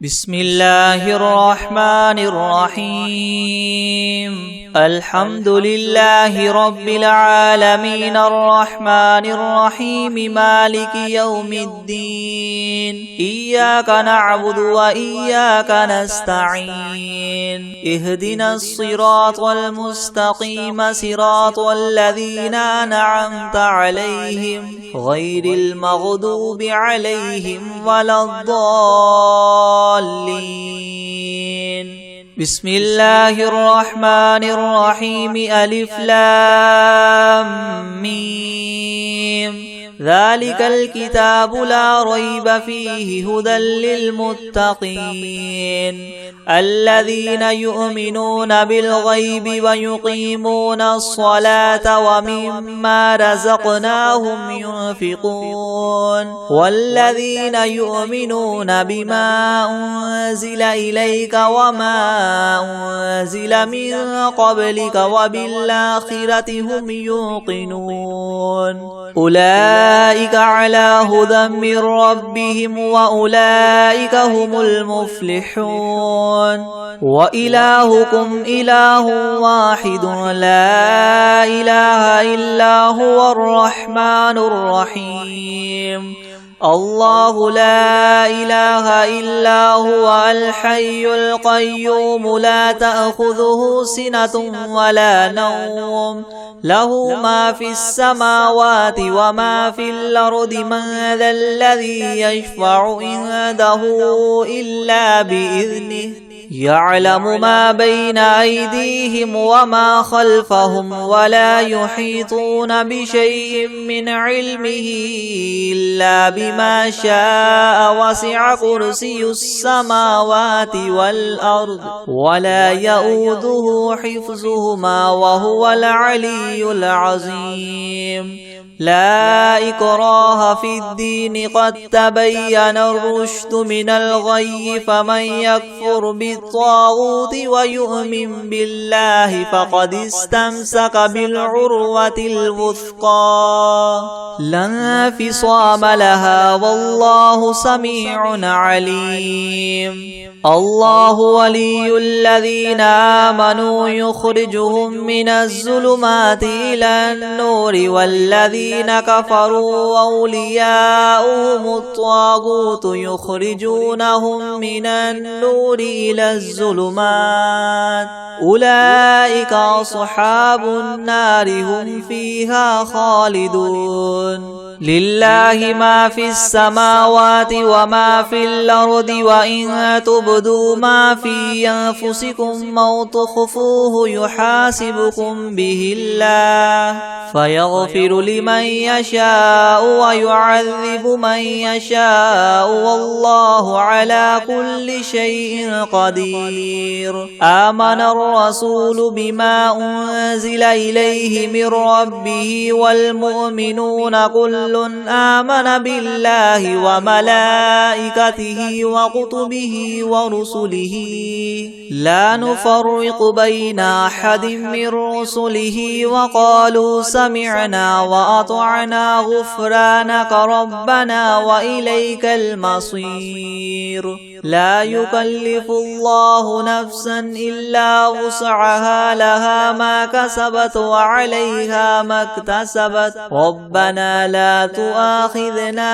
بسم الله الرحمن الرحيم. الحمد لله رب العالمين الرحمن الرحيم مالك يوم الدين. إياك نعبد وإياك نستعين. اهدنا الصراط المستقيم صراط الذين أنعمت عليهم غير المغضوب عليهم ولا الضالين. بسم الله الرحمن الرحيم. ألف لام ميم. ذلك الكتاب لا ريب فيه هدى للمتقين الذين يؤمنون بالغيب ويقيمون الصلاة ومما رزقناهم ينفقون والذين يؤمنون بما أنزل إليك وما أنزل من قبلك وبالآخرة هم يوقنون أولئك على هدى من ربهم وأولئك هم المفلحون. وإلهكم إله واحد لا إله إلا هو الرحمن الرحيم. الله لا إله إلا هو الحي القيوم لا تأخذه سنة ولا نوم له ما في السماوات وما في الأرض. من ذا الذي يشفع عنده إلا بإذنه يعلم ما بين أيديهم وما خلفهم ولا يحيطون بشيء من علمه إلا بما شاء. وسع كرسي السماوات والأرض ولا يؤوده حفظهما وهو العلي العظيم. لا إكراه في الدين قد تبين الرشد من الغي. فمن يكفر بالطاغوت ويؤمن بالله فقد استمسك بالعروة الوثقى لا انفصام لها والله سميع عليم. الله ولي الذين آمنوا يخرجهم من الظلمات إلى النور والذين كفروا أولياؤهم الطاغوت يخرجونهم من النور إلى الظلمات أولئك أصحاب النار هم فيها خالدون. لله ما في السماوات وما في الأرض وإن تبدوا ما في أنفسكم أو تخفوه يحاسبكم به الله فيغفر لمن يشاء ويعذب من يشاء والله على كل شيء قدير. آمن الرسول بما أنزل إليه من ربه والمؤمنون كل آمن بالله وملائكته وكتبه ورسله لا نفرق بين أحد من رسله وقالوا سمعنا وأطعنا غفرانك ربنا وإليك المصير. لا يكلف الله نفسا إلا وسعها لها ما كسبت وعليها ما اكتسبت ربنا لا تؤاخذنا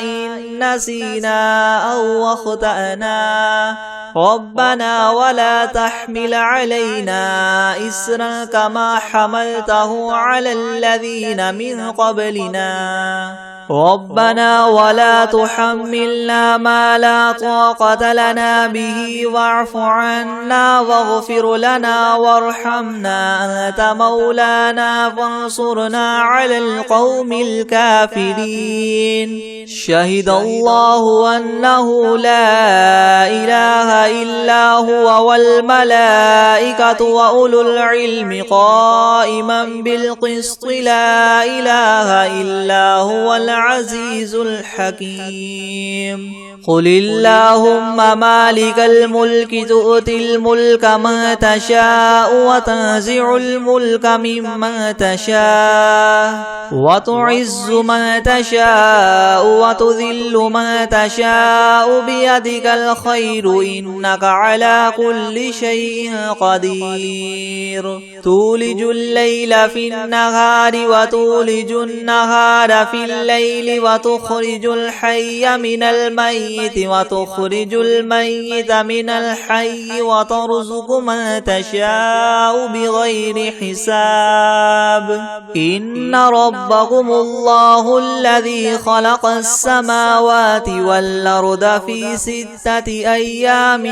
إن نسينا أو أخطأنا ربنا ولا تحمل علينا إسرا كما حملته على الذين من قبلنا ربنا ولا تحملنا ما لا طاقة لنا به واعف عنا واغفر لنا وارحمنا أنت مولانا فانصرنا على القوم الكافرين. شهد الله أنه لا إله إلا هو والملائكة وأولو العلم قائما بالقسط لا إله إلا هو العزيز الحكيم قل اللهم مالك الملك تؤتي الملك من تشاء وتنزع الملك ممن تشاء وتعز من تشاء وتذل من تشاء بيدك الخير إنك على كل شيء قدير تولج الليل في النهار وتولج النهار في الليل وتخرج الحي من الميت وتخرج الميت من الحي وترزق من تشاء بغير حساب إن ربكم الله الذي خلق السماوات والأرض في 6 أيام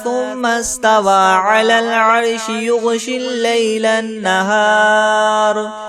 ثم استوى على العرش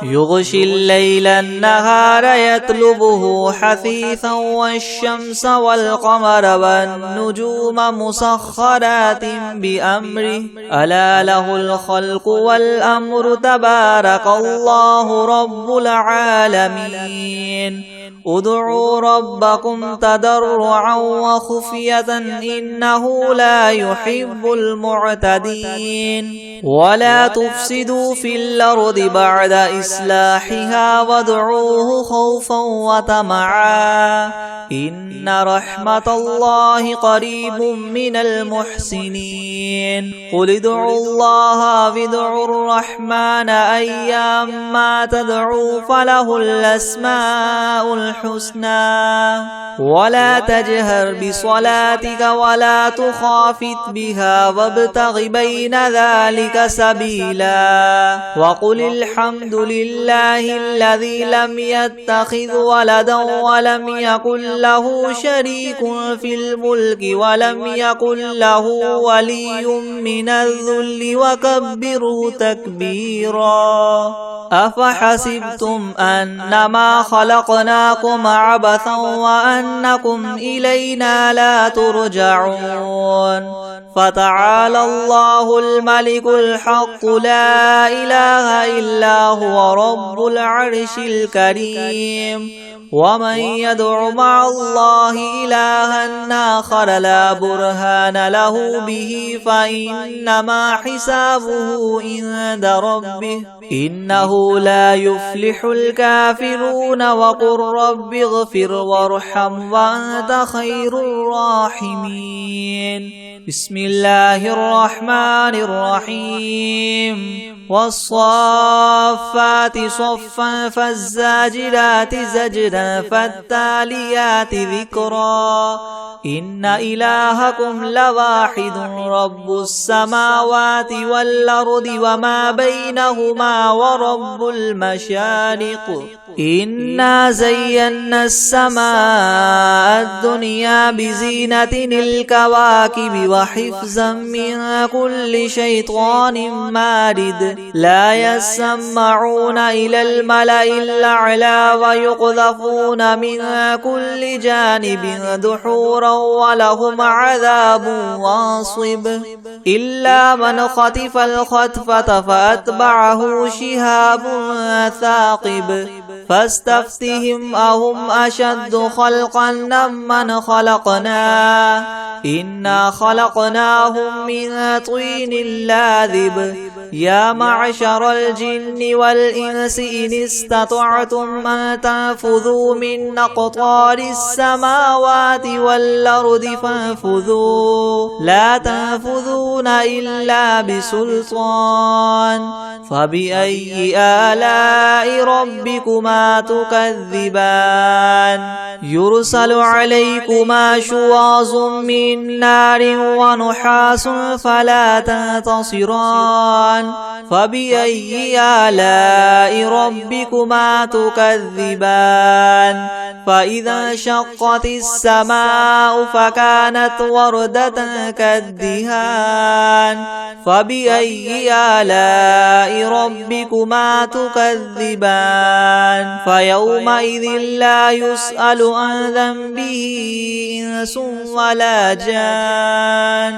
يغشي الليل النهار يطلبه حثيثا والشمس والقمر والنجوم مسخرات بأمره ألا له الخلق والأمر تبارك الله رب العالمين ادعوا ربكم تضرعا وخفية إنه لا يحب المعتدين ولا تفسدوا في الأرض بعد إصلاحها وادعوه خوفا وطمعا إن رحمة الله قريب من المحسنين قل ادعوا الله وادعوا الرحمن أيما تدعوا فله الأسماء الحسنى ولا تجهر بصلاتك ولا تخافت بها وابتغ بين ذلك سبيلا وقل الحمد لله الذي لم يتخذ ولدا ولم يكن له شريك في الملك ولم يكن له ولي من الذل وكبره تكبيرا أفحسبتم أنما خلقناكم عبثا وأنكم إلينا لا ترجعون فتعالى الله الملك الحق لا إله إلا هو رب العرش الكريم ومن يدع مع الله إلها آخر لا برهان له به فإنما حسابه عند ربه إنه لا يفلح الكافرون وقل رب اغفر وارحم وأنت خير الراحمين بسم الله الرحمن الرحيم والصافات صفا فالزاجرات زجرا فالتاليات ذكرا إن إلهكم لواحد رب السماوات والأرض وما بينهما ورب المشارق إنا زينا السماء الدنيا بزينة الكواكب وحفظا من كل شيطان مارد لا يسمعون إلى الملأ الأعلى ويقذفون من كل جانب دحورا ولهم عذاب واصب إلا من خطف الخطفة فأتبعه شهاب ثاقب فاستفتهم أهم أشد خلقا ممن خلقنا إنا خلقناهم من طين لاذب يا معشر الجن والإنس إن استطعتم أن تنفذوا من أقطار السماوات والأرض فانفذوا لا تنفذون إلا بسلطان فبأي آلاء ربكما تكذبان يرسل عليكما شواظ من نار ونحاس فلا تنتصران فبأي آلاء ربكما تكذبان فإذا انشقت السماء فكانت وردة كالدهان فبأي آلاء ربكما تكذبان فيومئذ لا يسأل عن ذنبه إنس ولا جان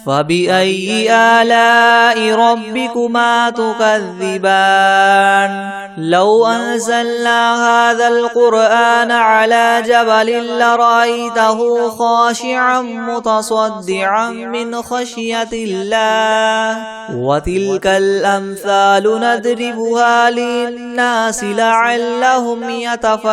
فبأي آلاء ربكما تكذبان لو أنزلنا هذا القرآن على جبل لرأيته خاشعا متصدعا من خشية الله وتلك الأمثال نضربها للناس لعلهم يتفكرون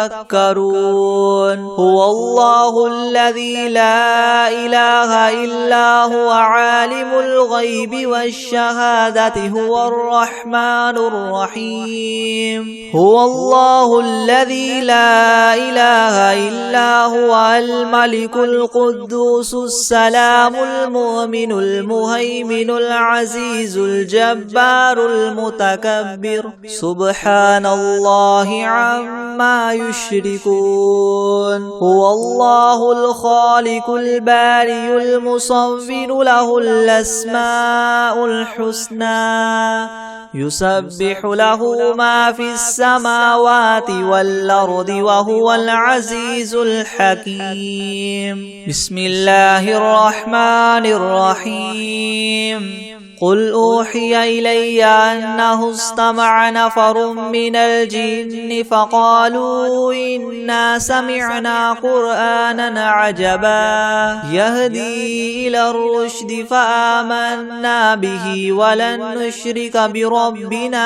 هو الله الذي لا إله إلا هو عالم الغيب والشهادة هو الرحمن الرحيم هو الله الذي لا إله إلا هو الملك القدوس السلام المؤمن المهيمن العزيز الجبار المتكبر سبحان الله عما يشركون هو الله الخالق البارئ المصور له الأسماء الحسنى يسبح له ما في السماوات والأرض وهو العزيز الحكيم بسم الله الرحمن الرحيم قل أوحي إلي أنه استمع نفر من الجن فقالوا إنا سمعنا قرآنا عجبا يهدي إلى الرشد فآمنا به ولن نشرك بربنا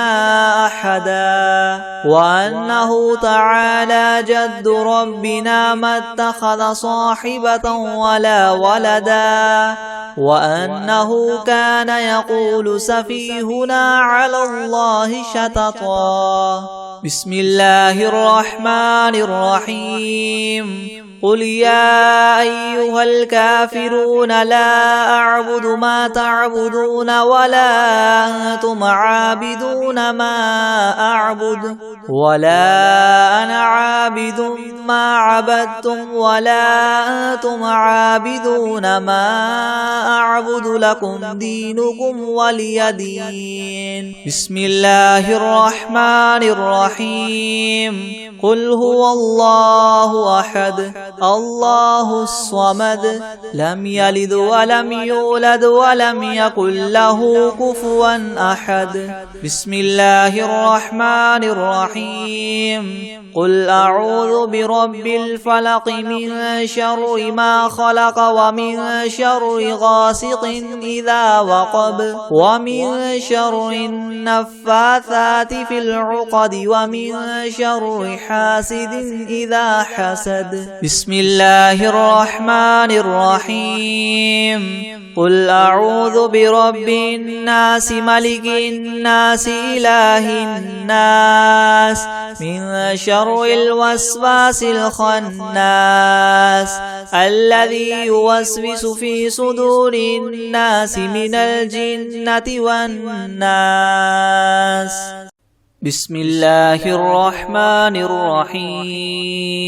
أحدا وأنه تعالى جد ربنا ما اتخذ صاحبة ولا ولدا وأنه كان يقول سفيهنا على الله شططا بسم الله الرحمن الرحيم قل يا أيها الكافرون لا أعبد ما تعبدون ولا أنتم عابدون ما أعبد ولا أنا عابد ما عبدتم ولا أنتم عابدون ما أعبد لكم دينكم ولي دين بسم الله الرحمن الرحيم قل هو الله أحد الله الصمد لم يلد ولم يولد ولم يكن له كفوا أحد بسم الله الرحمن الرحيم قل أعوذ برب الفلق من شر ما خلق ومن شر غاسق إذا وقب ومن شر النفاثات في العقد ومن شر حاسد إذا حسد بسم الله الرحمن الرحيم قل أعوذ برب الناس ملك الناس إله الناس من شر الوسواس الخناس الذي يوسوس في صدور الناس من الجنة والناس بسم الله الرحمن الرحيم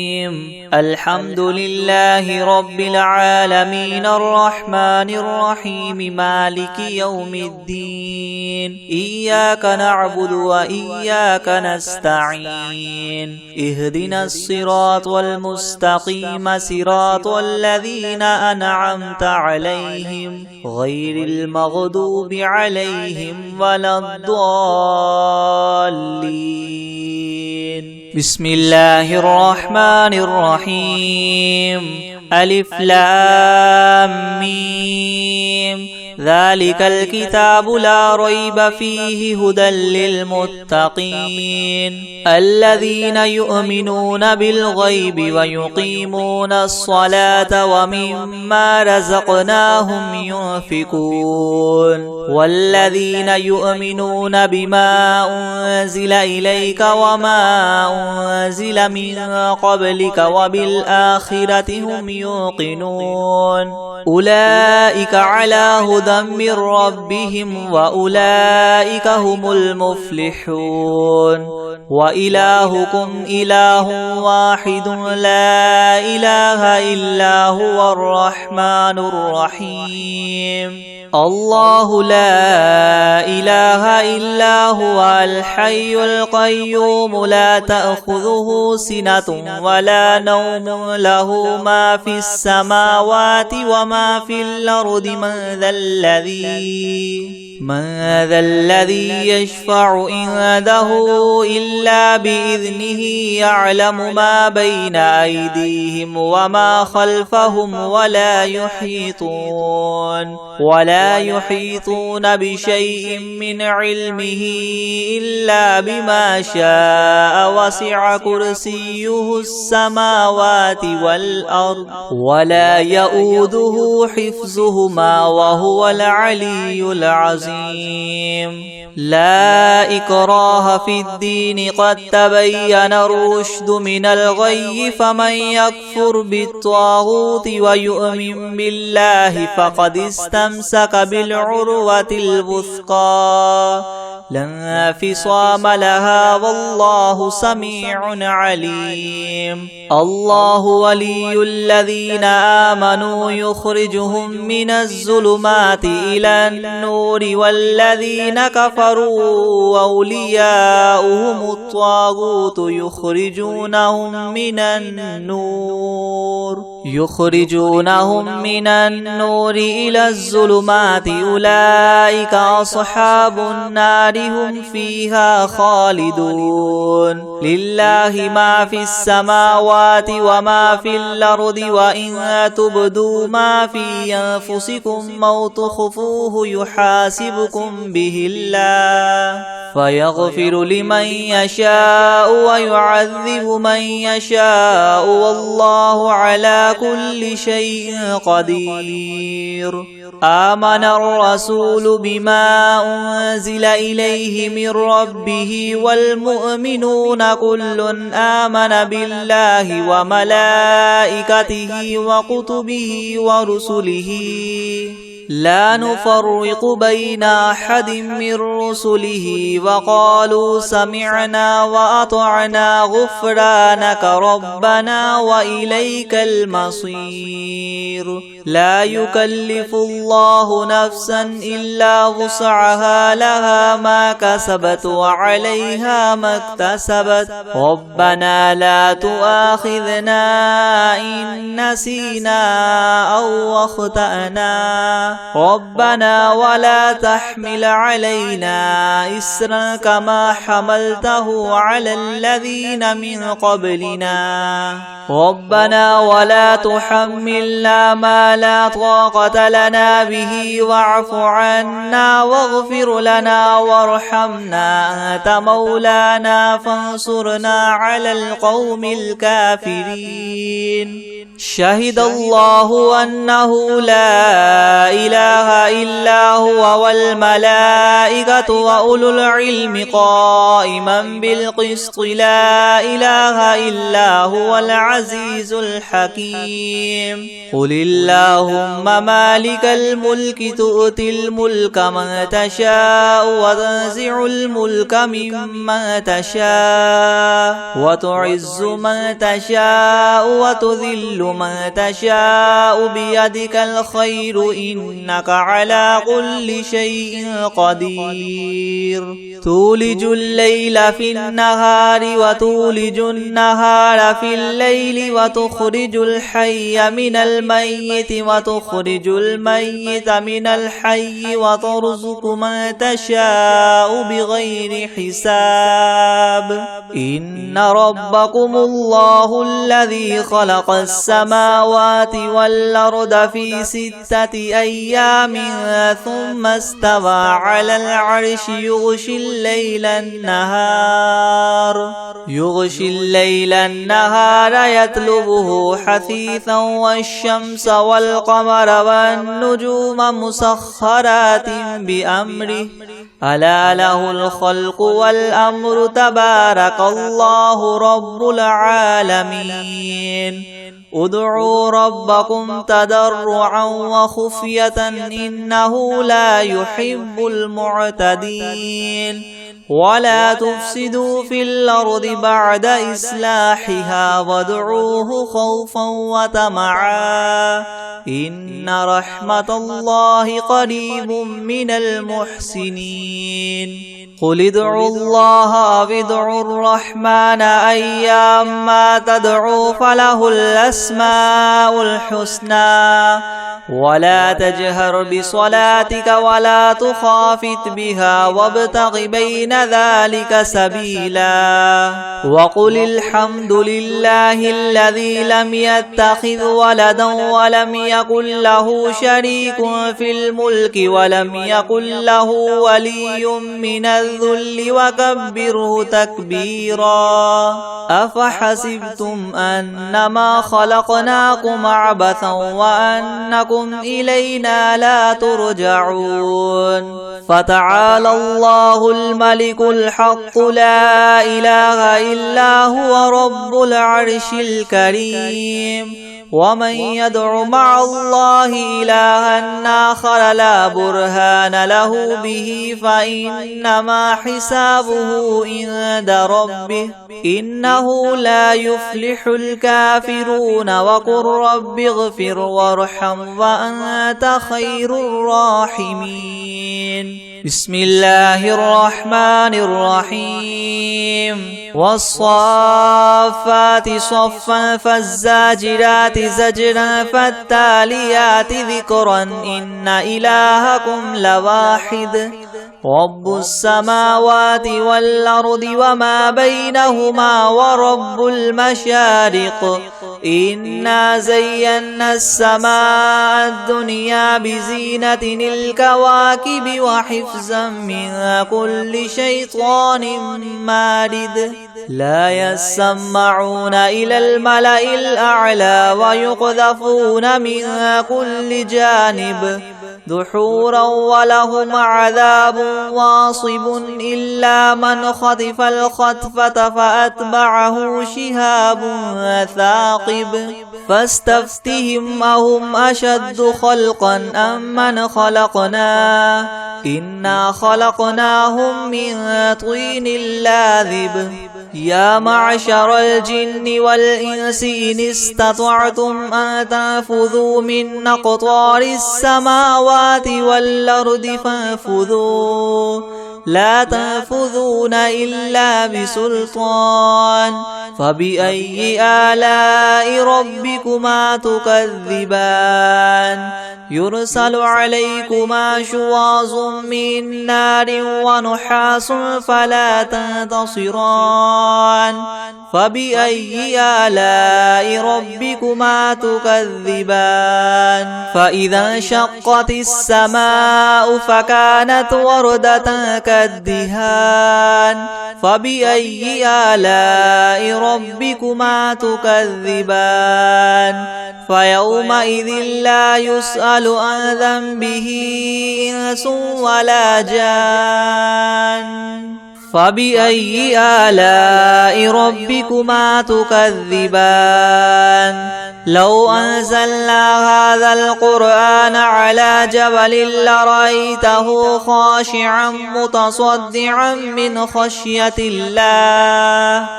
الحمد لله رب العالمين الرحمن الرحيم مالك يوم الدين إياك نعبد وإياك نستعين اهدنا الصراط المستقيم صراط الذين أنعمت عليهم غير المغضوب عليهم ولا الضالين بسم الله الرحمن الرحيم ألف لام ميم ذلك الكتاب لا ريب فيه هدى للمتقين الذين يؤمنون بالغيب ويقيمون الصلاة ومما رزقناهم ينفقون والذين يؤمنون بما أنزل إليك وما أنزل من قبلك وبالآخرة هم يوقنون أولئك على هدى من ربهم وأولئك هم المفلحون وإلهكم إله واحد لا إله إلا هو الرحمن الرحيم الله لا إله إلا هو الحي القيوم لا تأخذه سنة ولا نوم له ما في السماوات وما في الأرض من ذا ذا الذي يشفع عنده إلا بإذنه يعلم ما بين أيديهم وما خلفهم ولا يحيطون بشيء من علمه إلا بما شاء وسع كرسيه السماوات والأرض ولا يؤوده حفظهما وهو العلي العظيم. لا إكراه في الدين قد تبين الرشد من الغي فمن يكفر بالطاغوت ويؤمن بالله فقد استمسك بالعروة الوثقى لا انفصام لها والله سميع عليم. الله ولي الذين آمنوا يخرجهم من الظلمات إلى النور والذين كفروا أولياؤهم الطاغوت يخرجونهم من النور إلى الظلمات أولئك أصحاب النار هم فيها خالدون. لله ما في السماوات وما في الأرض وإن تبدوا ما في أنفسكم أو تخفوه يحاسبكم به الله فيغفر لمن يشاء ويعذب من يشاء والله على كل شيء قدير. آمن الرسول بما أنزل إليه من ربه والمؤمنون كل آمن بالله وملائكته وكتبه ورسله لا نفرق بين أحد من رسله وقالوا سمعنا وأطعنا غفرانك ربنا وإليك المصير. لا يكلف الله نفسا إلا وسعها لها ما كسبت وعليها ما اكتسبت ربنا لا تؤاخذنا إن نسينا أو أخطأنا ربنا ولا تحمل علينا إسرا كما حملته على الذين من قبلنا ربنا ولا تحملنا ما لا طاقة لنا به واعف عنا واغفر لنا وارحمنا أنت مولانا فانصرنا على القوم الكافرين. شهد الله أنه لا إله إلا هو والملائكة وأولو العلم قائما بالقسط لا إله إلا هو العزيز الحكيم. قل اللهم مالك الملك تؤتي الملك من تشاء وتنزع الملك ممن تشاء وتعز من تشاء وتذل من تشاء بيدك الخير إنك على كل شيء قدير. تولج الليل في النهار وتولج النهار في الليل وتخرج الحي من الميت وتخرج الميت من الحي وترزق من تشاء بغير حساب. إن ربكم الله الذي خلق السماوات والأرض في 6 أيام ثم استوى على العرش يغشي الليل النهار يطلبه حثيثا والشمس والقمر والنجوم مسخرات بأمره ألا له الخلق والأمر تبارك الله رب العالمين. ادعوا ربكم تضرعا وخفية إنه لا يحب المعتدين. ولا تفسدوا في الأرض بعد إصلاحها وادعوه خوفا وطمعا إن رحمة الله قريب من المحسنين. قل ادعوا الله أو ادعوا الرحمن أيما تدعوا فله الأسماء الحسنى ولا تجهر بصلاتك ولا تخافت بها وابتغ بين ذلك سبيلا وقل الحمد لله الذي لم يتخذ ولدا ولم يكن له شريك في الملك ولم يكن له ولي من الذل وكبره تكبيرا أفحسبتم أنما خلقناكم عبثا وأنكم إلينا لا ترجعون فتعالى الله الملك الحق لا إله إلا هو رب العرش الكريم ومن يدع مع الله إلها آخر لا برهان له به فإنما حسابه عند ربه إنه لا يفلح الكافرون وقل رب اغفر وارحم وأنت خير الراحمين بسم الله الرحمن الرحيم والصافات صفا فالزاجرات زجرا فالتاليات ذكرا إن إلهكم لواحد رب السماوات والأرض وما بينهما ورب المشارق إنا زينا السماء الدنيا بزينة الكواكب وحفظا من كل شيطان مارد لا يسمعون إلى الملأ الأعلى ويقذفون من كل جانب دحورا ولهم عذاب واصب إلا من خطف الخطفة فأتبعه شهاب ثاقب فاستفتهم أهم أشد خلقا أم من خلقنا إنا خلقناهم من طين لاذب يا معشر الجن والإنس إن استطعتم أن تنفذوا من أقطار السماوات والأرض فانفذوا لا تنفذون إلا بسلطان فبأي آلاء ربكما تكذبان يرسل عليكما شواظ من نار ونحاس فلا تنتصران فبأي آلاء ربكما تكذبان فإذا انشقت السماء فكانت وردة كالدهان فبأي آلاء ربكما تكذبان فيومئذ لا يسأل عن ذنبه إنس ولا جان فبأي آلاء ربكما تكذبان لو أنزلنا هذا القرآن على جبل لرأيته خاشعا متصدعا من خشية الله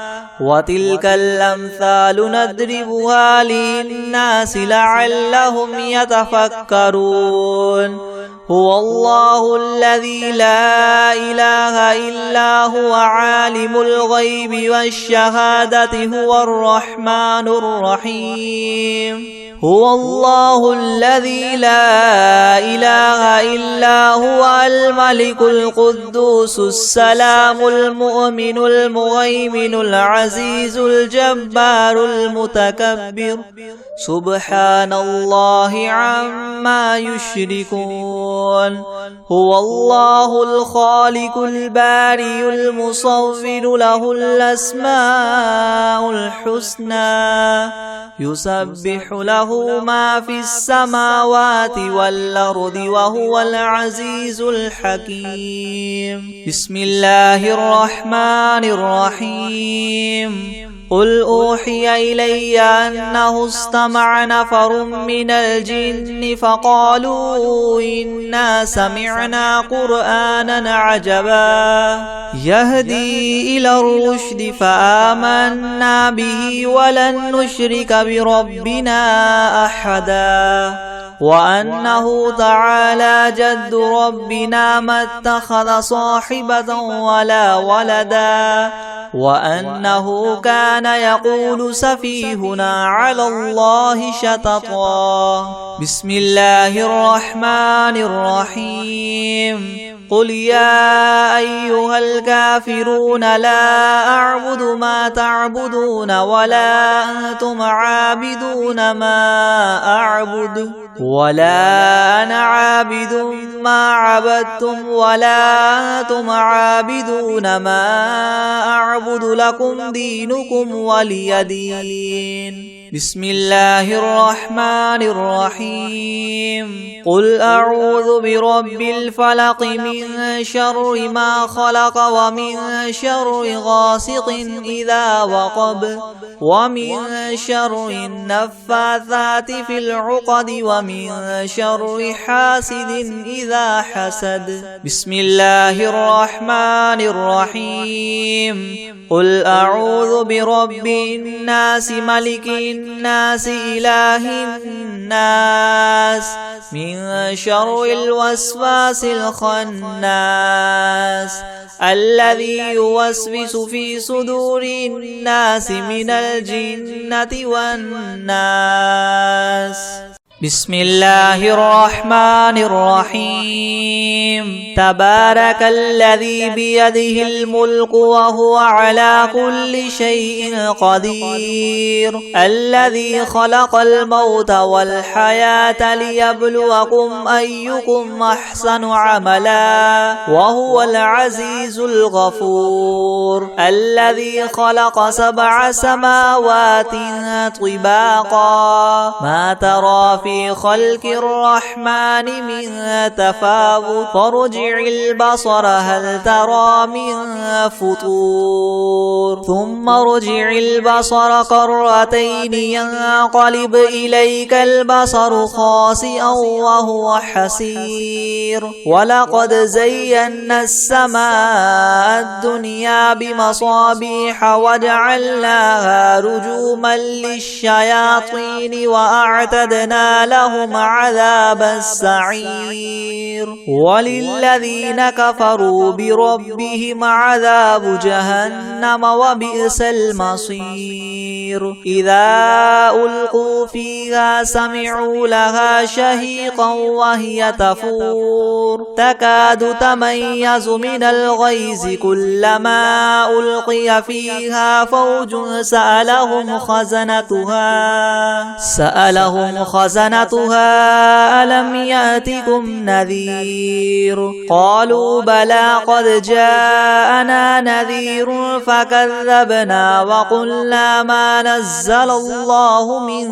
وتلك الأمثال نضربها للناس لعلهم يتفكرون هو الله الذي لا إله إلا هو عالم الغيب والشهادة هو الرحمن الرحيم هو الله الذي لا إله إلا هو الملك القدوس السلام المؤمن المهيمن العزيز الجبار المتكبر سبحان الله عما يشركون هو الله الخالق البارئ المصور له الأسماء الحسنى يسبح له ما في السماوات والأرض وهو العزيز الحكيم بسم الله الرحمن الرحيم قل أوحي إلي أنه استمع نفر من الجن فقالوا إنا سمعنا قرآنا عجبا يهدي إلى الرشد فآمنا به ولن نشرك بربنا أحدا وأنه تعالى جد ربنا ما اتخذ صاحبة ولا ولدا وأنه كان يقول سفيهنا على الله شططا. بسم الله الرحمن الرحيم. قل يا أيها الكافرون لا أعبد ما تعبدون ولا أنتم عابدون ما أعبد ولا أنا عابد ما عبدتم ولا أنتم عابدون ما أعبد لكم دينكم ولي دين. بسم الله الرحمن الرحيم. قل أعوذ برب الفلق من شر ما خلق ومن شر غاسق إذا وقب ومن شر النفاثات في العقد ومن شر حاسد إذا حسد. بسم الله الرحمن الرحيم. قل أعوذ برب الناس ملك الناس إله الناس من شر الوسواس الخناس الذي يوسوس في صدور الناس من الجنة والناس. بسم الله الرحمن الرحيم. تبارك الذي بيده الملك وهو على كل شيء قدير الذي خلق الموت والحياة ليبلوكم أيكم أحسن عملا وهو العزيز الغفور الذي خلق 7 سماوات طباقا ما ترى في خلق الرحمن من تفاوت فارجع البصر هل ترى من فطور ثم ارجع البصر كرتين ينقلب إليك البصر خاسئا وهو حسير ولقد زينا السماء الدنيا بمصابيح وجعلناها رجوما للشياطين وأعتدنا لهم عذاب السعير وللذين كفروا بربهم عذاب جهنم وبئس المصير. إذا ألقوا فيها سمعوا لها شهيقا وهي تفور تكاد تميز من الغيظ كلما ألقي فيها فوج سألهم خزنتها ألم يأتكم نذير قالوا بلى قد جاءنا نذير فكذبنا وقلنا ما نزل الله من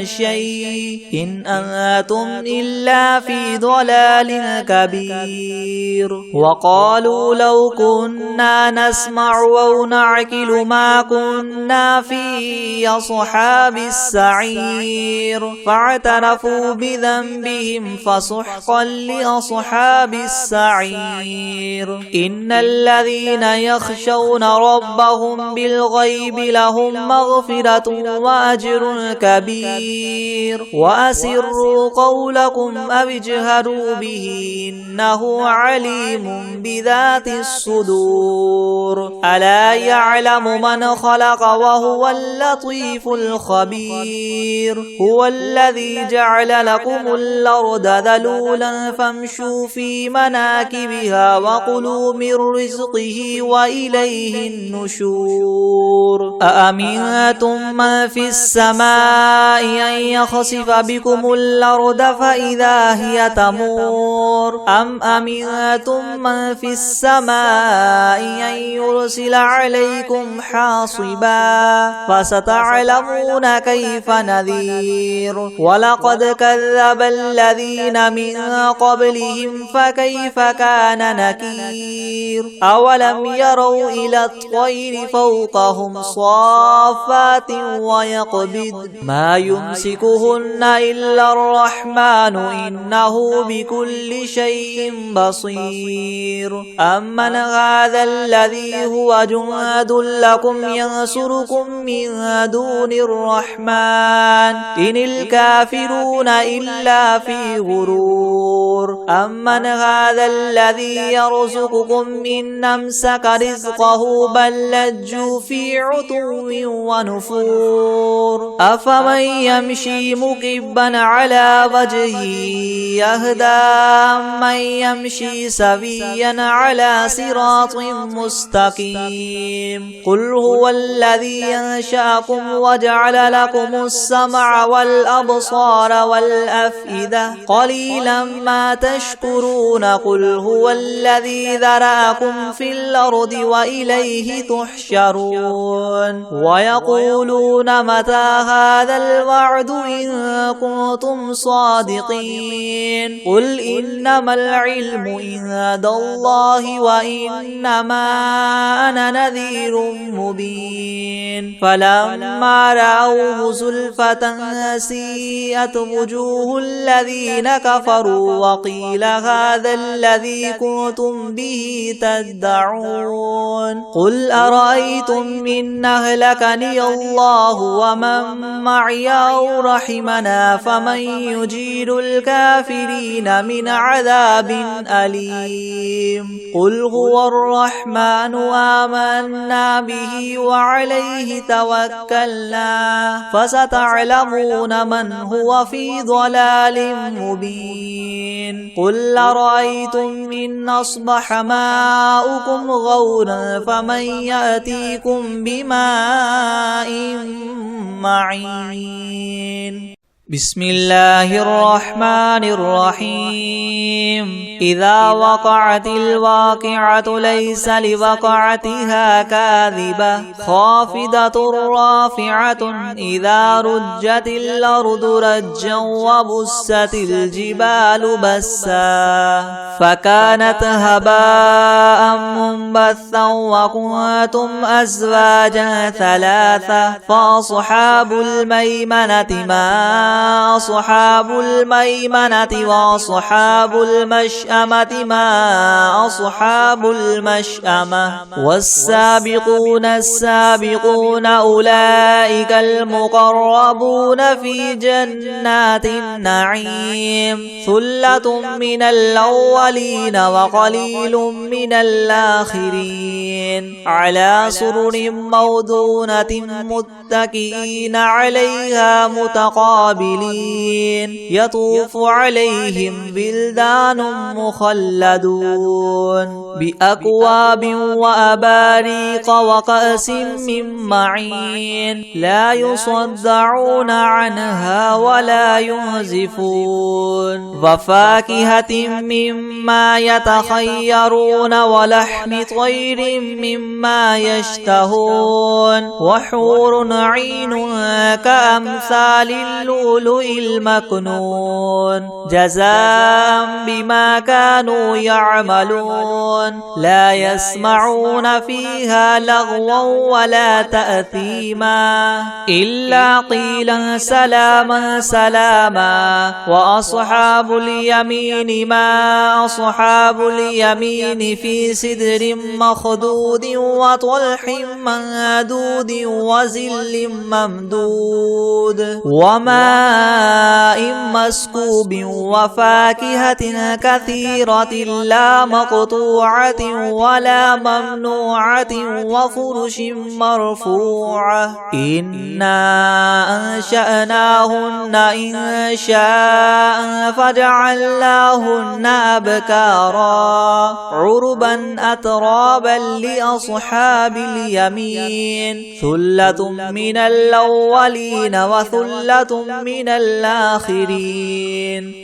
شيء إن أنتم إلا في ضلال كبير. وقالوا لو كنا نسمع أو نعقل ما كنا في أصحاب السعير فاعترفوا بذنبهم فسحقا لأصحاب السعير. إن الذين يخشون ربهم بالغيب لهم مغفرة وأجر كبير. وأسروا قولكم أو اجهروا به إنه عليم بذات الصدور. ألا يعلم من خلق وهو اللطيف الخبير. هو الذي جعل لكم الأرض ذلولا فامشوا في مناكبها وكلوا من رزقه وإليه النشور. أأمنتم من في السماء أن يخسف بكم الأرض فإذا هي تمور أم أمنتم من في السماء أن يرسل عليكم حاصبا فستعلمون كيف نذير. ولقد كذب الذين من قبلهم فكيف كان نكير. أولم يروا إلى الطير فوقهم صافات ويقبض ما يمسكهن إلا الرحمن إنه بكل شيء بصير. أمن هذا الذي هو جند لكم ينصركم من دون الرحمن إن الكافرون الكافرون إلا في غرور أمن هذا الذي يرزقكم إن أمسك رزقه بل لجوا في عتو ونفور أفمن يمشي مكبا على وجهه يهدى أمن يمشي سويا على صراط مستقيم قل هو الذي أنشأكم وجعل لكم السمع والأبصار والأفئدة قليلا ما تشكرون قل هو الذي ذرأكم في الأرض وإليه تحشرون ويقولون متى هذا الوعد إن كنتم صادقين قل إنما العلم عند الله وإنما أنا نذير مبين فلما رأوه زلفة سيئت وجوه الذين كفروا وقيل هذا الذي كنتم به تدعون قل أرأيتم إن أهلكني الله ومن معي أو رحمنا فمن يجير الكافرين من عذاب أليم قل هو الرحمن آمنا به وعليه توكلنا فستعلمون من هو في ضلال مبين قل أرأيتم إن أصبح ماؤكم غورا فمن يأتيكم بماء معين بسم الله الرحمن الرحيم إذا وقعت الواقعة ليس لوقعتها كاذبة خافضة رافعة إذا رجت الأرض رجا وبست الجبال بسا فكانت هباء منبثا وكنتم أزواجا ثلاثة فأصحاب الميمنة ما أصحاب الميمنة وأصحاب المشأمة ما أصحاب المشأمة والسابقون السابقون أولئك المقربون في جنات النعيم ثلة من الأولين وقليل من الآخرين على سرر موضونة متكئين عليها متقابلين يطوف عليهم بلدان مخلدون بأكواب وأباريق وكأس من معين لا يصدعون عنها ولا ينزفون وفاكهة مما يتخيرون ولحم طير مما يشتهون وحور عين كأمثال اللؤلؤ المكنون جزاء بما كانوا يعملون لا يسمعون فيها لغوا ولا تأثيما إلا قيلا سلاما سلاما وأصحاب اليمين ما أصحاب اليمين في سدر مخدود وطلح منضود وظل ممدود وماء مسكوب وفاكهة كثيرة لا مقطوعة ولا ممنوعة وفرش مرفوعة إنا أنشأناهن إن شاء فجعلناهن أبكارا عربا أترابا لأصحاب اليمين ثلة من الأولين وثلة من الآخرين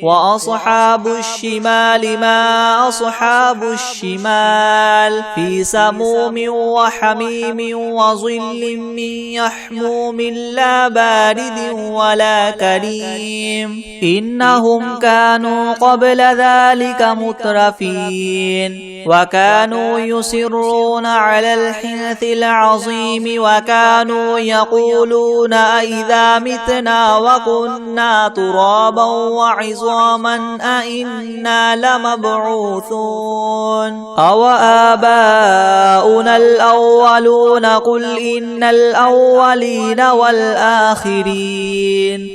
وأصحاب الشمال ما أصحاب الشمال في سموم وحميم وظل من يحموم لا بارد ولا كريم إنهم كانوا قبل ذلك مترفين وكانوا يصرون على الحنث العظيم وكانوا يقولون أئذا متنا وكنا فكنا ترابا وعظاما أئنا لمبعوثون أو آباؤنا الأولون قل إن الأولين والآخرين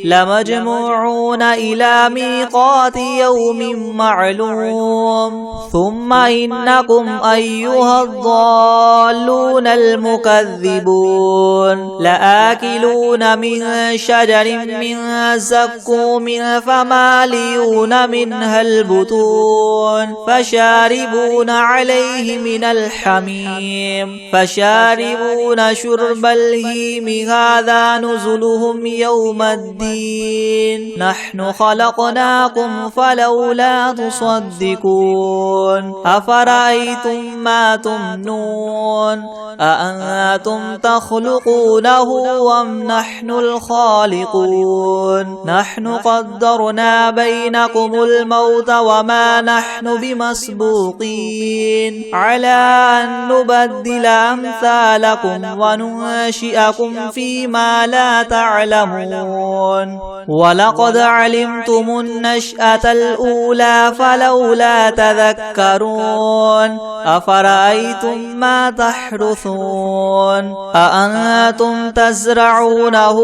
لمجموعون إلى ميقات يوم معلوم ثم إنكم أيها الضالون المكذبون لآكلون من شجر من زقوم فماليون منها البطون فشاربون عليه من الحميم فشاربون شرب الهيم هذا نزلهم يوم الدين نحن خلقناكم فلولا تصدقون أفرأيتم ما تمنون أأنتم تخلقونه أم نحن الخالقون نحن قدرنا بينكم الموت وما نحن بمسبوقين على أن نبدل أمثالكم وننشئكم فيما لا تعلمون ولقد علمتم النشأة الأولى فلولا تذكرون أفرأيتم ما تحرثون أأنتم تزرعونه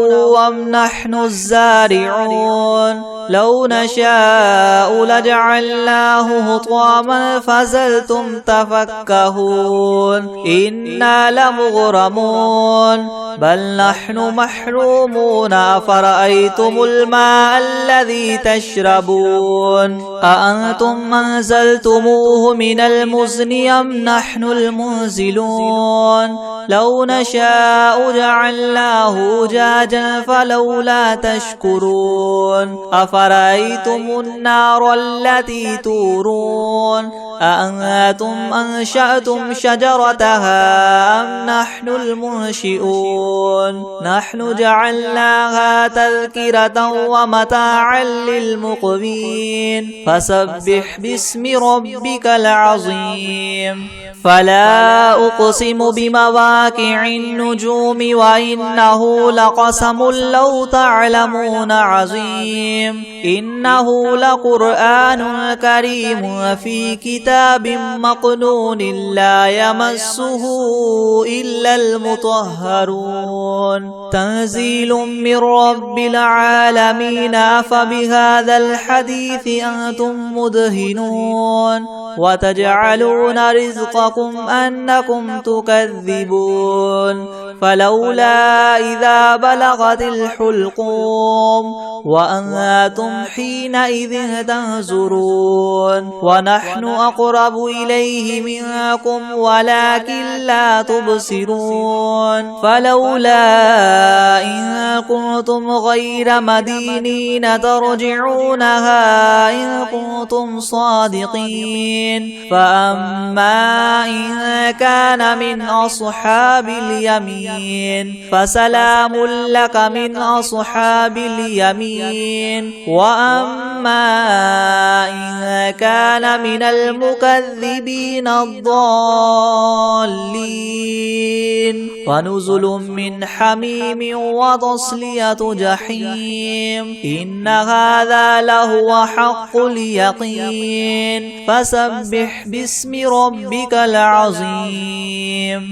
أم نحن الزارعون لو نشاء لجعلناه هطاما فزلتم تفكهون إنا لمغرمون بل نحن محرومون أفرأيتم الماء الذي تشربون أأنتم أنزلتموه من المزن أم نحن المنزلون لو نشاء جعلناه أجاجا فلولا تشكرون أفرأيتم النار التي تورون أأنتم أنشأتم شجرتها أم نحن المنشئون نحن جعلناها تذكرة ومتاعا للمقوين فسبح باسم ربك العظيم فلا أقسم بمواقع النجوم وإنه لقسم لو تعلمون عظيم إنه لقرآن كريم في كتاب مكنون لا يمسه إلا المطهرون تنزيل من رب العالمين أفبهذا الحديث أنتم مدهنون وتجعلون رزقكم أنكم تكذبون فلولا إذا بلغت الحلقوم وأنتم حينئذ تنظرون ونحن أقرب إليه منكم ولكن لا تبصرون فلولا إن كنتم غير مدينين ترجعونها إن كنتم صادقين فأما إن كان من أصحاب اليمين فسلام لك من أصحاب اليمين وأما إن كان من المكذبين الضالين فنزل من حميم وتصلية جحيم إن هذا لهو حق اليقين فسبح باسم ربك العظيم